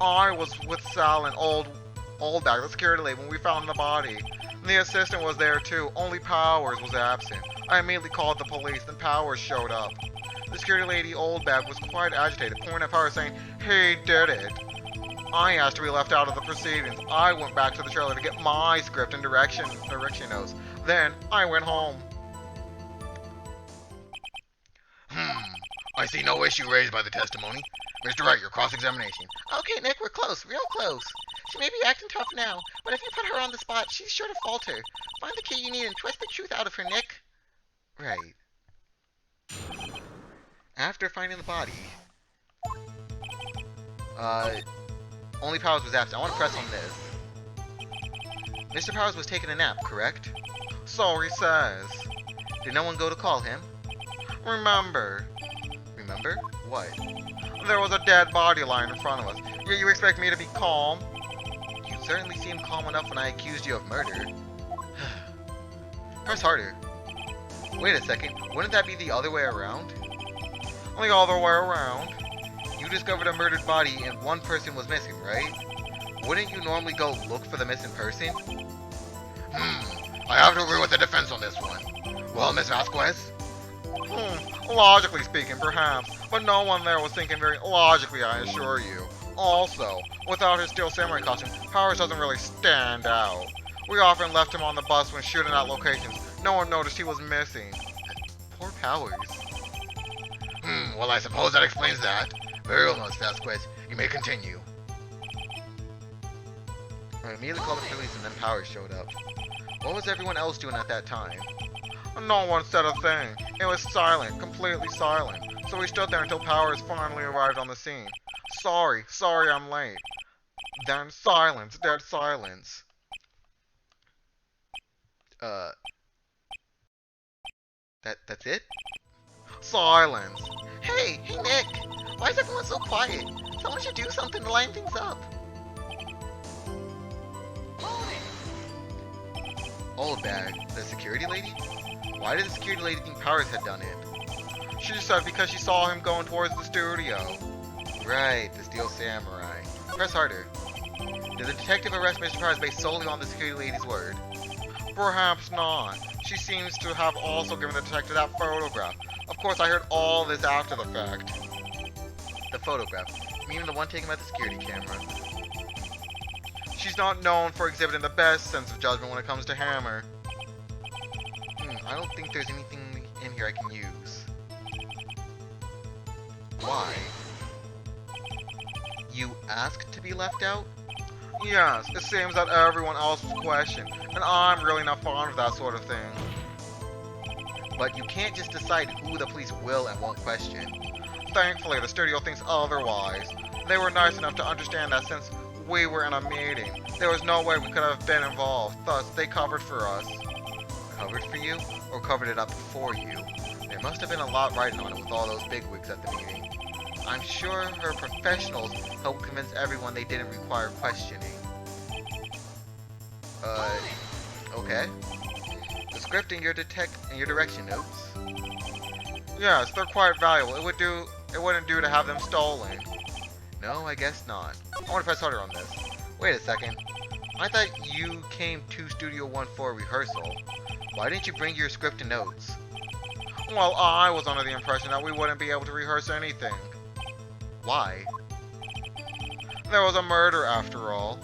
I was with Sal and Oldback, the security lady, when we found the body. The assistant was there too, only Powers was absent. I immediately called the police, then Powers showed up. The security lady, Oldback, was quite agitated, pointing at Powers saying, "He did it." I asked to be left out of the proceedings. I went back to the trailer to get my script and direction notes. Then, I went home. I see no issue raised by the testimony. Mr. Wright, your cross-examination. Okay, Nick, we're close, real close. She may be acting tough now, but if you put her on the spot, she's sure to falter. Find the key you need and twist the truth out of her, Nick. Right. After finding the body, only Powers was absent. I want to press on this. Mr. Powers was taking a nap, correct? So he says. Did no one go to call him? Remember? What? There was a dead body lying in front of us. You expect me to be calm? You certainly seemed calm enough when I accused you of murder. Press harder. Wait a second, wouldn't that be the other way around? The other way around? You discovered a murdered body and one person was missing, right? Wouldn't you normally go look for the missing person? I have to agree with the defense on this one. Well, Miss Vasquez? Logically speaking, perhaps, but no one there was thinking very logically, I assure you. Also, without his Steel Samurai costume, Powers doesn't really stand out. We often left him on the bus when shooting at locations. No one noticed he was missing. Poor Powers. Well, I suppose that explains that. Very well, Miss Vasquez. You may continue. I immediately called the police and then Powers showed up. What was everyone else doing at that time? No one said a thing. It was silent, completely silent. So we stood there until Powers finally arrived on the scene. Sorry I'm late. Then silence, dead silence. That's it? Silence. Hey, Nick! Why is everyone so quiet? Someone should do something to line things up. Oldback, the security lady? Why did the security lady think Powers had done it? She said because she saw him going towards the studio. Right, the Steel Samurai. Press harder. Did the detective arrest Mr. Powers based solely on the security lady's word? Perhaps not. She seems to have also given the detective that photograph. Of course, I heard all this after the fact. The photograph, meaning the one taken by the security camera. She's not known for exhibiting the best sense of judgment when it comes to Hammer. I don't think there's anything in here I can use. Why? You asked to be left out? Yes, it seems that everyone else was questioned, and I'm really not fond of that sort of thing. But you can't just decide who the police will and won't question. Thankfully, the studio thinks otherwise. They were nice enough to understand that since we were in a meeting, there was no way we could have been involved, thus they covered for us. Covered for you? Or covered it up for you? There must have been a lot riding on it with all those bigwigs at the meeting. I'm sure her professionals helped convince everyone they didn't require questioning. Okay. The script and your direction notes. Yes, they're quite valuable. It wouldn't do to have them stolen. No, I guess not. I want to press harder on this. Wait a second. I thought you came to Studio 1 for a rehearsal. Why didn't you bring your script and notes? Well, I was under the impression that we wouldn't be able to rehearse anything. Why? There was a murder after all.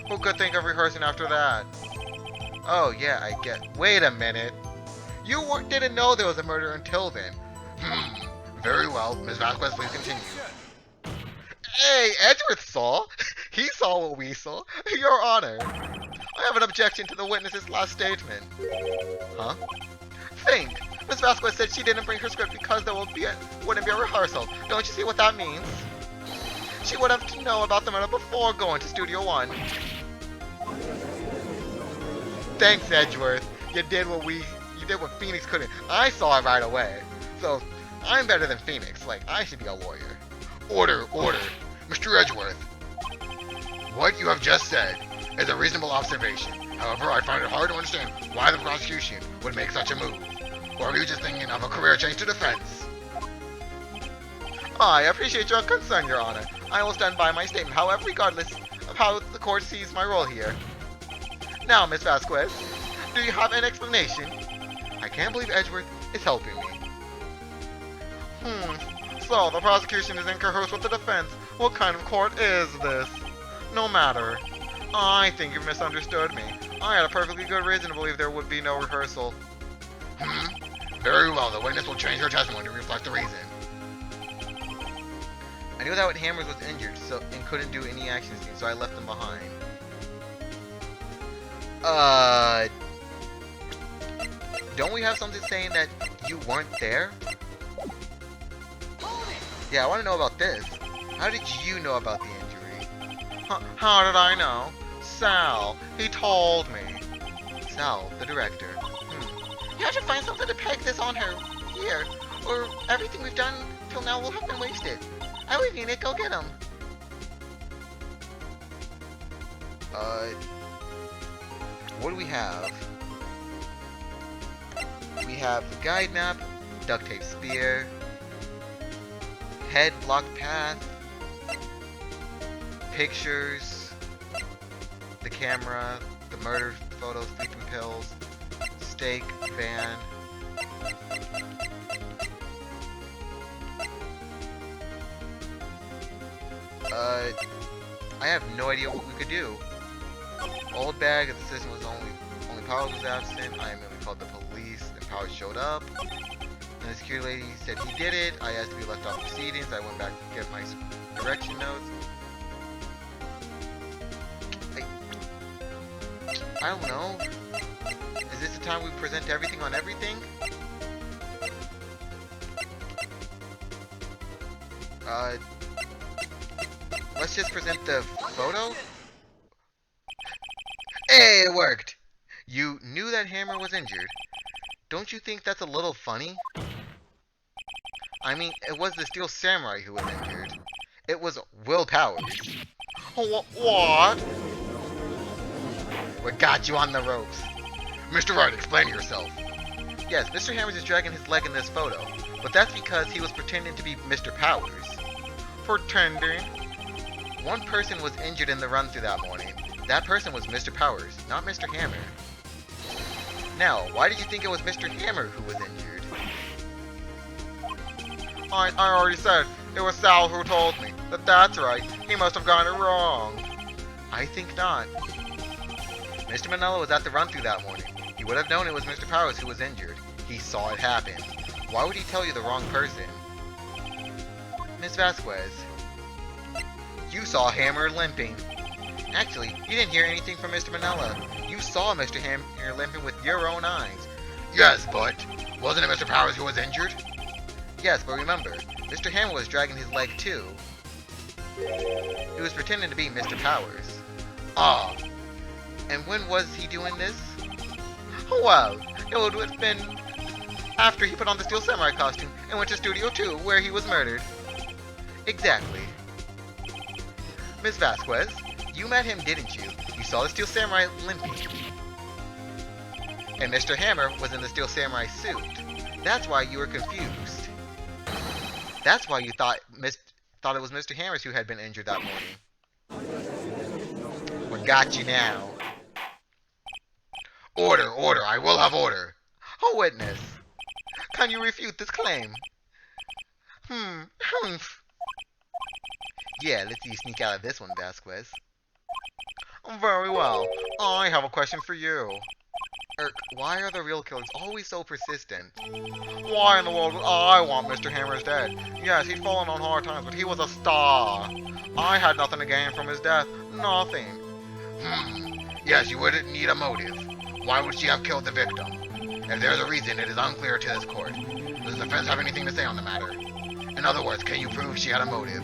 Who could think of rehearsing after that? Oh yeah, I get. Wait a minute. You didn't know there was a murder until then. Very well. Ms. Vasquez, please continue. Hey, Edgeworth saw. He saw what we saw. Your Honor. I have an objection to the witness's last statement. Huh? Think. Ms. Vasquez said she didn't bring her script because there wouldn't be a rehearsal. Don't you see what that means? She would have to know about the murder before going to Studio 1. Thanks, Edgeworth. You did what Phoenix couldn't. I saw it right away. So, I'm better than Phoenix. Like, I should be a lawyer. Order. Mr. Edgeworth. What you have just said is a reasonable observation. However, I find it hard to understand why the prosecution would make such a move. Or are you just thinking of a career change to defense? I appreciate your concern, Your Honor. I will stand by my statement, however, regardless of how the court sees my role here. Now, Miss Vasquez, do you have an explanation? I can't believe Edgeworth is helping me. So, the prosecution is in cahoots with the defense. What kind of court is this? No matter. I think you misunderstood me. I had a perfectly good reason to believe there would be no rehearsal. Very well, the witness will change her testimony to reflect the reason. I knew that Hammers was injured and couldn't do any action scenes, so I left him behind. Don't we have something saying that you weren't there? Yeah, I want to know about this. How did you know about the injury? How did I know? Sal, he told me. Sal, the director. You have to find something to peg this on her here, or everything we've done till now will have been wasted. I leave you, Nick. Go get him. What do we have? We have guide map, duct tape spear, head block path, pictures, the camera, the murder photos, sleeping pills, steak, van. I have no idea what we could do. Old bag, if the system was only Powers was absent, I immediately called the police, and Powers showed up. And the security lady said he did it. I asked to be left off proceedings. I went back to get my direction notes. I don't know. Is this the time we present everything on everything? Let's just present the photo? Hey, it worked! You knew that Hammer was injured. Don't you think that's a little funny? I mean, it was the Steel Samurai who was injured. It was Will Powers. What? We got you on the ropes. Mr. Wright, explain yourself. Yes, Mr. Hammers is dragging his leg in this photo, but that's because he was pretending to be Mr. Powers. Pretending? One person was injured in the run-through that morning. That person was Mr. Powers, not Mr. Hammer. Now, why did you think it was Mr. Hammer who was injured? I already said it was Sal who told me. That's right. He must have gotten it wrong. I think not. Mr. Manella was at the run-through that morning. He would have known it was Mr. Powers who was injured. He saw it happen. Why would he tell you the wrong person? Miss Vasquez, you saw Hammer limping. Actually, you didn't hear anything from Mr. Manella. You saw Mr. Hammer limping with your own eyes. Yes, but wasn't it Mr. Powers who was injured? Yes, but remember, Mr. Hammer was dragging his leg too. He was pretending to be Mr. Powers. Ah. And when was he doing this? Well, it would have been after he put on the Steel Samurai costume and went to Studio 2, where he was murdered. Exactly. Miss Vasquez, you met him, didn't you? You saw the Steel Samurai limping. And Mr. Hammer was in the Steel Samurai suit. That's why you were confused. That's why you thought it was Mr. Hammers who had been injured that morning. We got you now. Order, order, I will have order. A witness. Can you refute this claim? Yeah, let's see you sneak out of this one, Vasquez. Very well. I have a question for you. Why are the real killers always so persistent? Why in the world would I want Mr. Hammers dead? Yes, he'd fallen on hard times, but he was a star. I had nothing to gain from his death. Nothing. Yes, you wouldn't need a motive. Why would she have killed the victim? If there's a reason, it is unclear to this court. Does the defense have anything to say on the matter? In other words, can you prove she had a motive?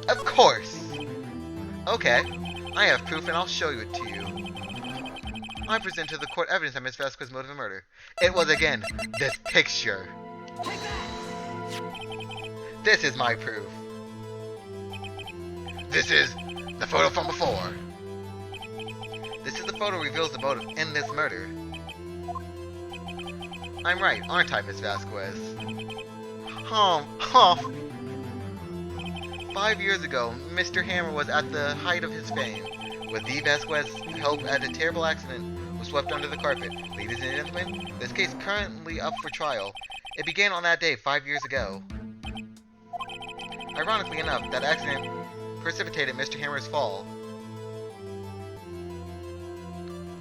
Of course! Okay, I have proof and I'll show it to you. I present to the court evidence of Miss Vasquez's motive of murder. It was again, this picture. This is my proof. This is the photo from before. This is the photo reveals the motive in this murder. I'm right, aren't I, Miss Vasquez? Huh. 5 years ago, Mr. Hammer was at the height of his fame. With D. Vasquez's help at a terrible accident was swept under the carpet. Ladies and gentlemen, this case currently up for trial. It began on that day 5 years ago. Ironically enough, that accident precipitated Mr. Hammer's fall.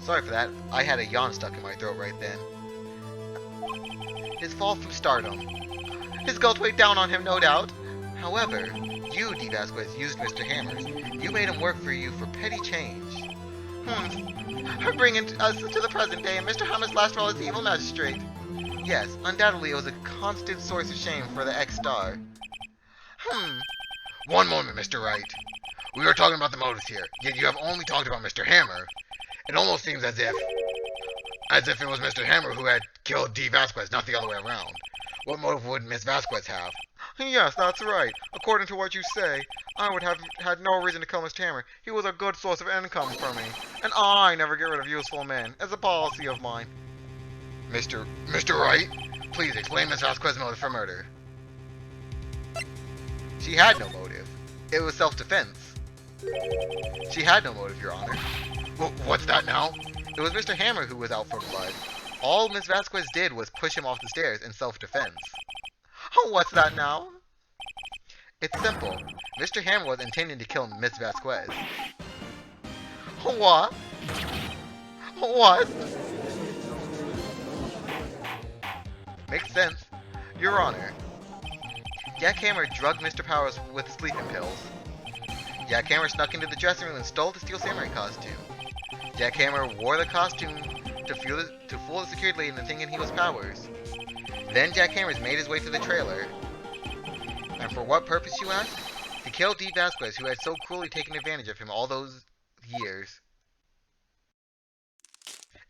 Sorry for that, I had a yawn stuck in my throat right then. His fall from stardom. His guilt weighed down on him, no doubt. However, you, D. Vasquez, used Mr. Hammers. You made him work for you for petty change. Bringing us to the present day and Mr. Hammers' last role as the evil magistrate. Yes, undoubtedly it was a constant source of shame for the ex-star. One moment, Mr. Wright. We are talking about the motives here, yet you have only talked about Mr. Hammer. It almost seems as if it was Mr. Hammer who had killed D. Vasquez, not the other way around. What motive would Miss Vasquez have? Yes, that's right. According to what you say, I would have had no reason to kill Mr. Hammer. He was a good source of income for me. And I never get rid of useful men. It's a policy of mine. Mr. Wright, please explain Miss Vasquez's motive for murder. She had no motive. It was self-defense. She had no motive, Your Honor. What's that now? It was Mr. Hammer who was out for blood. All Miss Vasquez did was push him off the stairs in self-defense. What's that now? It's simple. Mr. Hammer was intending to kill Miss Vasquez. What? What? Makes sense. Your Honor. Jack Hammer drugged Mr. Powers with sleeping pills. Jack Hammer snuck into the dressing room and stole the Steel Samurai costume. Jack Hammer wore the costume to fool the security lady into thinking he was Powers. Then Jack Hammers made his way to the trailer. And for what purpose, you ask? To kill D. Vasquez, who had so cruelly taken advantage of him all those years.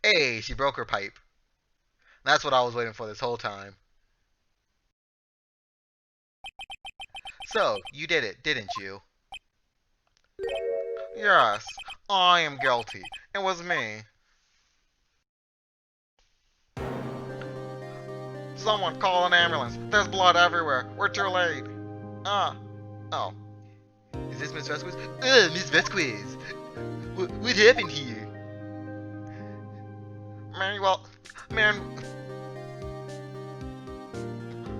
Hey, she broke her pipe. That's what I was waiting for this whole time. So, you did it, didn't you? Yes, I am guilty. It was me. Someone call an ambulance. There's blood everywhere. We're too late. Oh. Is this Miss Vasquez? Miss Vasquez. What happened here?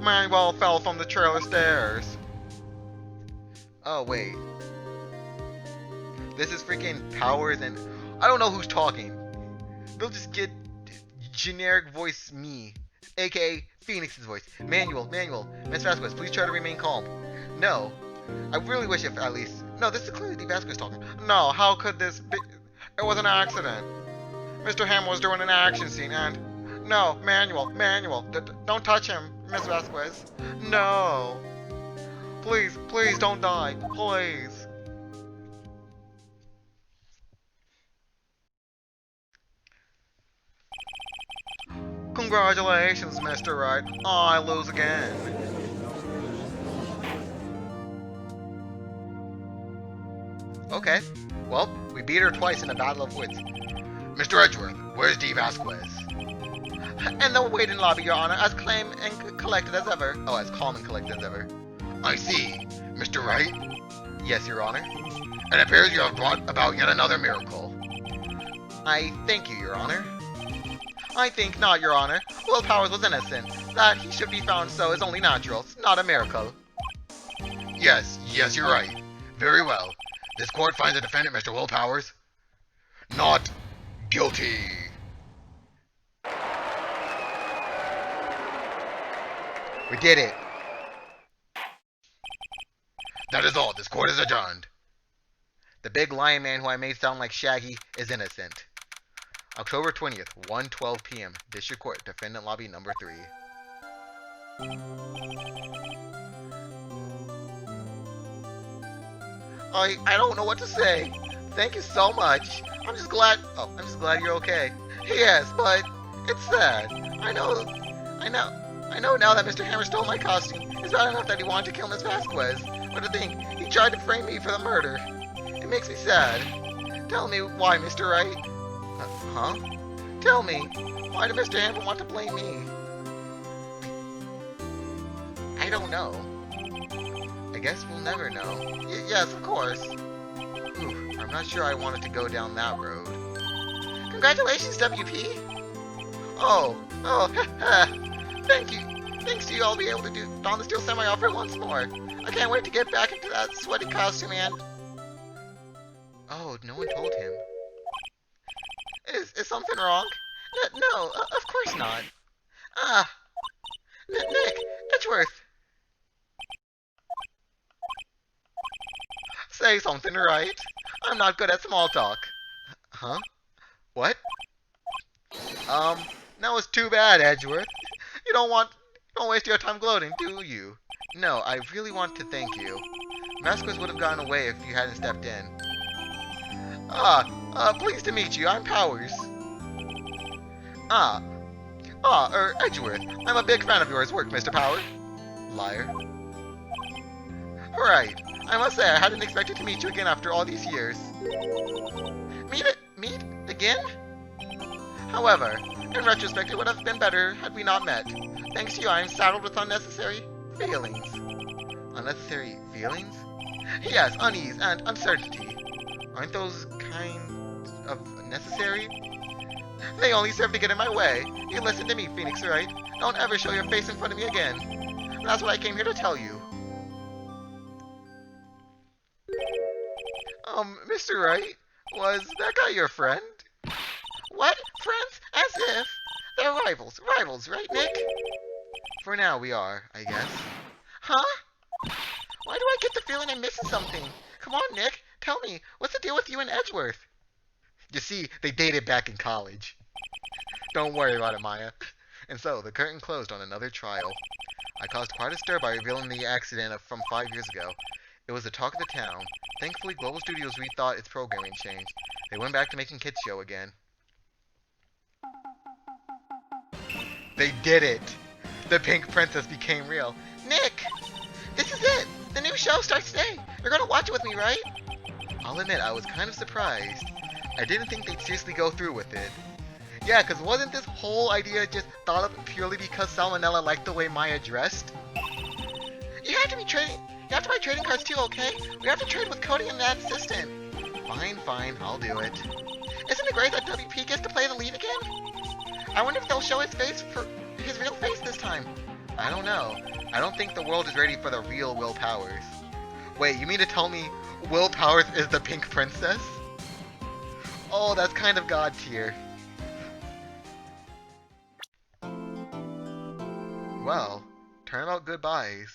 Manuel fell from the trailer stairs. Oh, wait. This is freaking Powers and... I don't know who's talking. They'll just get generic voice me. AKA Phoenix's voice. Manuel. Miss Vasquez, please try to remain calm. No. I really wish if at least... No, this is clearly D. Vasquez talking. No, how could this be... It was an accident. Mr. Ham was doing an action scene and... No, Manuel. Don't touch him, Miss Vasquez. No. Please don't die. Please. Congratulations, Mr. Wright. I lose again. Okay. Well, we beat her twice in a battle of wits. Mr. Edgeworth, where's D. Vasquez? In the waiting lobby, Your Honor, as calm and collected as ever. Oh, as calm and collected as ever. I see. Mr. Wright? Yes, Your Honor. It appears you have brought about yet another miracle. I thank you, Your Honor. I think not, Your Honor. Will Powers was innocent. That he should be found so is only natural. It's not a miracle. Yes, you're right. Very well. This court finds the defendant, Mr. Will Powers, not guilty. We did it. That is all. This court is adjourned. The big lion man who I made sound like Shaggy is innocent. October 20th, 1:12 p.m. District Court, Defendant Lobby number 3. I don't know what to say. Thank you so much. I'm just glad you're okay. Yes, but it's sad. I know now that Mr. Hammer stole my costume. It's bad enough that he wanted to kill Miss Vasquez. But to think, he tried to frame me for the murder. It makes me sad. Tell me why, Mr. Wright. Huh? Tell me, why did Mr. Hammer want to blame me? I don't know. I guess we'll never know. Yes, of course. Ooh, I'm not sure I wanted to go down that road. Congratulations, WP. Oh, thank you. Thanks to you, I'll be able to don the steel semi offer once more. I can't wait to get back into that sweaty costume, and Oh, no one told him. is something wrong? No, of course not. Ah, Nick, Edgeworth. Say something, right? I'm not good at small talk. Huh? What? That was too bad, Edgeworth. You don't waste your time gloating, do you? No, I really want to thank you. Vasquez would have gone away if you hadn't stepped in. Pleased to meet you. I'm Powers. Edgeworth. I'm a big fan of yours work, Mr. Powers. Liar. Right. I must say, I hadn't expected to meet you again after all these years. Meet again? However, in retrospect, it would have been better had we not met. Thanks to you, I am saddled with unnecessary feelings. Unnecessary feelings? Yes, unease and uncertainty. Aren't those kind of necessary? They only serve to get in my way. You listen to me, Phoenix Wright. Don't ever show your face in front of me again. That's what I came here to tell you. Mr. Wright, was that guy your friend? What? Friends? As if. They're rivals. Rivals, right, Nick? For now, we are, I guess. Huh? Why do I get the feeling I'm missing something? Come on, Nick. Tell me, what's the deal with you and Edgeworth? You see, they dated back in college. Don't worry about it, Maya. And so, the curtain closed on another trial. I caused quite a stir by revealing the accident from 5 years ago. It was the talk of the town. Thankfully, Global Studios rethought its programming changed. They went back to making kids show again. They did it! The Pink Princess became real. Nick! This is it! The new show starts today! You're gonna watch it with me, right? I'll admit, I was kind of surprised. I didn't think they'd seriously go through with it. Yeah, because wasn't this whole idea just thought up purely because Salmonella liked the way Maya dressed? You have to buy trading cards too, okay? We have to trade with Cody and that assistant. Fine, I'll do it. Isn't it great that WP gets to play the lead again? I wonder if they'll show his real face this time. I don't know. I don't think the world is ready for the real Will Powers. Wait, you mean to tell me Will Powers is the Pink Princess? Oh, that's kind of god tier. Well, turnabout goodbyes.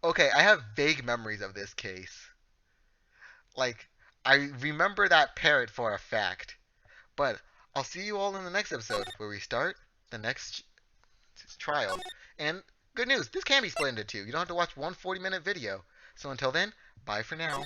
Okay, I have vague memories of this case. Like, I remember that parrot for a fact. But I'll see you all in the next episode where we start the next trial. And good news, this can be split into two. You don't have to watch one 40-minute video. So until then, bye for now.